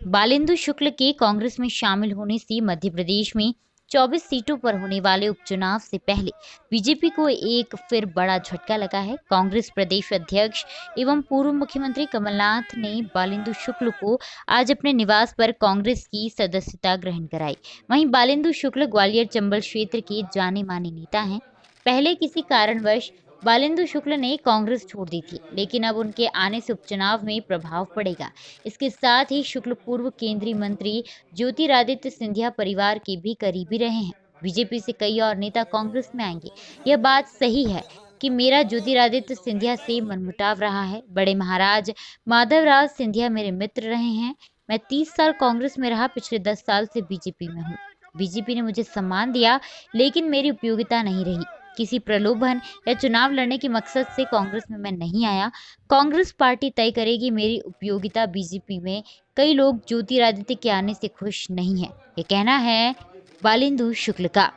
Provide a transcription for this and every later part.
बालेंदु शुक्ल के कांग्रेस में शामिल होने से मध्य प्रदेश में 24 सीटों पर होने वाले उपचुनाव से पहले बीजेपी को एक फिर बड़ा झटका लगा है। कांग्रेस प्रदेश अध्यक्ष एवं पूर्व मुख्यमंत्री कमलनाथ ने बालेंदु शुक्ल को आज अपने निवास पर कांग्रेस की सदस्यता ग्रहण कराई। वहीं बालेंदु शुक्ल ग्वालियर चंबल क्षेत्र के जाने माने नेता हैं। पहले किसी कारणवश बालेंदु शुक्ल ने कांग्रेस छोड़ दी थी, लेकिन अब उनके आने से उपचुनाव में प्रभाव पड़ेगा। इसके साथ ही शुक्ल पूर्व केंद्रीय मंत्री ज्योतिरादित्य सिंधिया परिवार के भी करीबी रहे हैं। बीजेपी से कई और नेता कांग्रेस में आएंगे। यह बात सही है कि मेरा ज्योतिरादित्य सिंधिया से मनमुटाव रहा है। बड़े महाराज माधवराव सिंधिया मेरे मित्र रहे हैं। मैं 30 साल कांग्रेस में रहा, पिछले 10 साल से बीजेपी में हूँ। बीजेपी ने मुझे सम्मान दिया, लेकिन मेरी उपयोगिता नहीं रही। किसी प्रलोभन या चुनाव लड़ने के मकसद से कांग्रेस में मैं नहीं आया। कांग्रेस पार्टी तय करेगी मेरी उपयोगिता। बीजेपी में कई लोग ज्योतिरादित्य के आने से खुश नहीं हैं, ये कहना है बालेंदु शुक्ल का।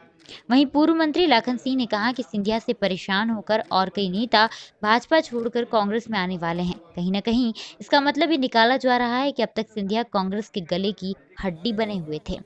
वहीं पूर्व मंत्री लाखन सिंह ने कहा कि सिंधिया से परेशान होकर और कई नेता भाजपा छोड़कर कांग्रेस में आने वाले हैं। कहीं न कहीं इसका मतलब ये निकाला जा रहा है कि अब तक सिंधिया कांग्रेस के गले की हड्डी बने हुए थे।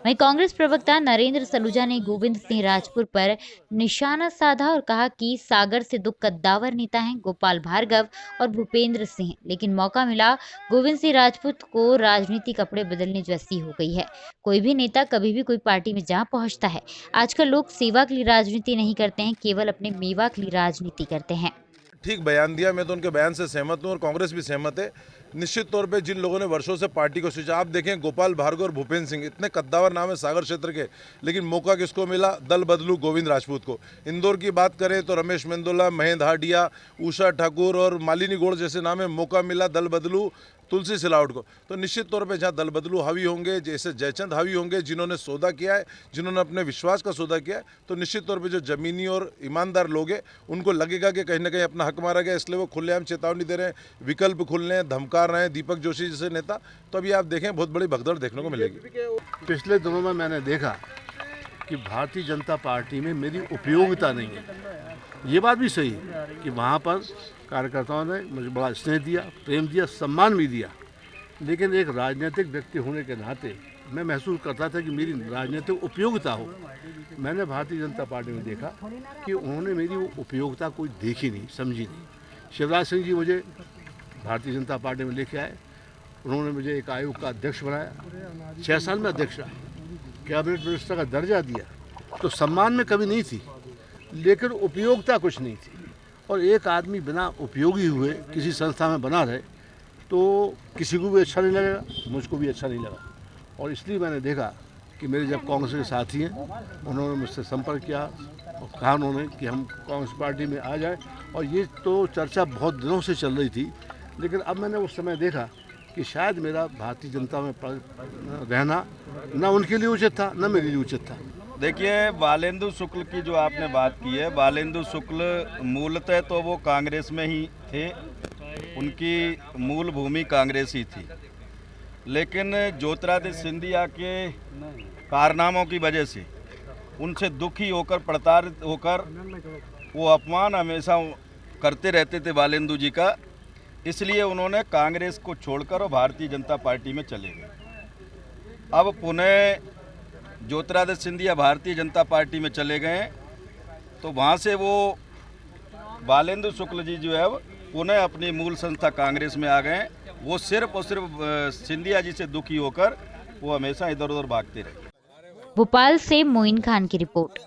वहीं कांग्रेस प्रवक्ता नरेंद्र सलूजा ने गोविंद सिंह राजपूत पर निशाना साधा और कहा कि सागर से दो कद्दावर नेता हैं, गोपाल भार्गव और भूपेंद्र सिंह, लेकिन मौका मिला गोविंद सिंह राजपूत को। राजनीति कपड़े बदलने जैसी हो गई है। कोई भी नेता कभी भी कोई पार्टी में जा पहुंचता है। आजकल लोग सेवा के लिए राजनीति नहीं करते हैं, केवल अपने मेवा के लिए राजनीति करते हैं। ठीक बयान दिया, मैं तो उनके बयान से सहमत हूँ और कांग्रेस भी सहमत है। निश्चित तौर पे जिन लोगों ने वर्षों से पार्टी को सोचा, आप देखें गोपाल भार्गव और भूपेंद्र सिंह इतने कद्दावर नाम है सागर क्षेत्र के, लेकिन मौका किसको मिला? दल बदलू गोविंद राजपूत को। इंदौर की बात करें तो रमेश मेंदोला, महेंद्र हाडिया, उषा ठाकुर और मालिनी गौड़ जैसे नाम है। मौका मिला दल बदलू तुलसी सिलावट को। तो निश्चित तौर पे जहाँ दल बदलू हावी होंगे, जैसे जयचंद हावी होंगे, जिन्होंने सौदा किया है, जिन्होंने अपने विश्वास का सौदा किया है, तो निश्चित तौर पे जो जमीनी और ईमानदार लोग हैं उनको लगेगा कि कहीं ना कहीं अपना हक मारा गया, इसलिए वो खुलेआम चेतावनी दे रहे हैं, विकल्प खुल रहे हैं, धमका रहे हैं दीपक जोशी जैसे नेता। तो अभी आप देखें बहुत बड़ी भगदड़ देखने को मिलेगी। पिछले दिनों में मैंने देखा कि भारतीय जनता पार्टी में मेरी उपयोगिता नहीं है। ये बात भी सही है कि वहाँ पर कार्यकर्ताओं ने मुझे बड़ा स्नेह दिया, प्रेम दिया, सम्मान भी दिया, लेकिन एक राजनीतिक व्यक्ति होने के नाते मैं महसूस करता था कि मेरी राजनीतिक उपयोगिता हो। मैंने भारतीय जनता पार्टी में देखा कि उन्होंने मेरी वो उपयोगिता कोई देखी नहीं, समझी नहीं। शिवराज सिंह जी मुझे भारतीय जनता पार्टी में लेके आए, उन्होंने मुझे एक आयोग का अध्यक्ष बनाया, 6 साल में अध्यक्ष रहा, कैबिनेट मिनिस्टर का दर्जा दिया। तो सम्मान में कभी नहीं थी, लेकिन उपयोगिता कुछ नहीं थी। और एक आदमी बिना उपयोगी हुए किसी संस्था में बना रहे तो किसी को भी अच्छा नहीं लगेगा, मुझको भी अच्छा नहीं लगा। और इसलिए मैंने देखा कि मेरे जब कांग्रेस के साथी हैं उन्होंने मुझसे संपर्क किया और कहा उन्होंने कि हम कांग्रेस पार्टी में आ जाए। और ये तो चर्चा बहुत दिनों से चल रही थी, लेकिन अब मैंने उस समय देखा कि शायद मेरा भारतीय जनता में रहना न उनके लिए उचित था, न मेरे लिए उचित था। देखिए, बालेंदु शुक्ल की जो आपने बात की है, बालेंदु शुक्ल मूलतः तो वो कांग्रेस में ही थे, उनकी मूल भूमि कांग्रेस ही थी, लेकिन ज्योतिरादित्य सिंधिया के कारनामों की वजह से उनसे दुखी होकर, प्रताड़ित होकर वो अपमान हमेशा करते रहते थे बालेंदु जी का, इसलिए उन्होंने कांग्रेस को छोड़कर और भारतीय जनता पार्टी में चले गए। अब पुनः ज्योतिरादित्य सिंधिया भारतीय जनता पार्टी में चले गए, तो वहाँ से वो बालेंदु शुक्ल जी जो है पुनः अपनी मूल संस्था कांग्रेस में आ गए। वो सिर्फ और सिर्फ सिंधिया जी से दुखी होकर वो हमेशा इधर उधर भागते रहे। भोपाल से मोइन खान की रिपोर्ट।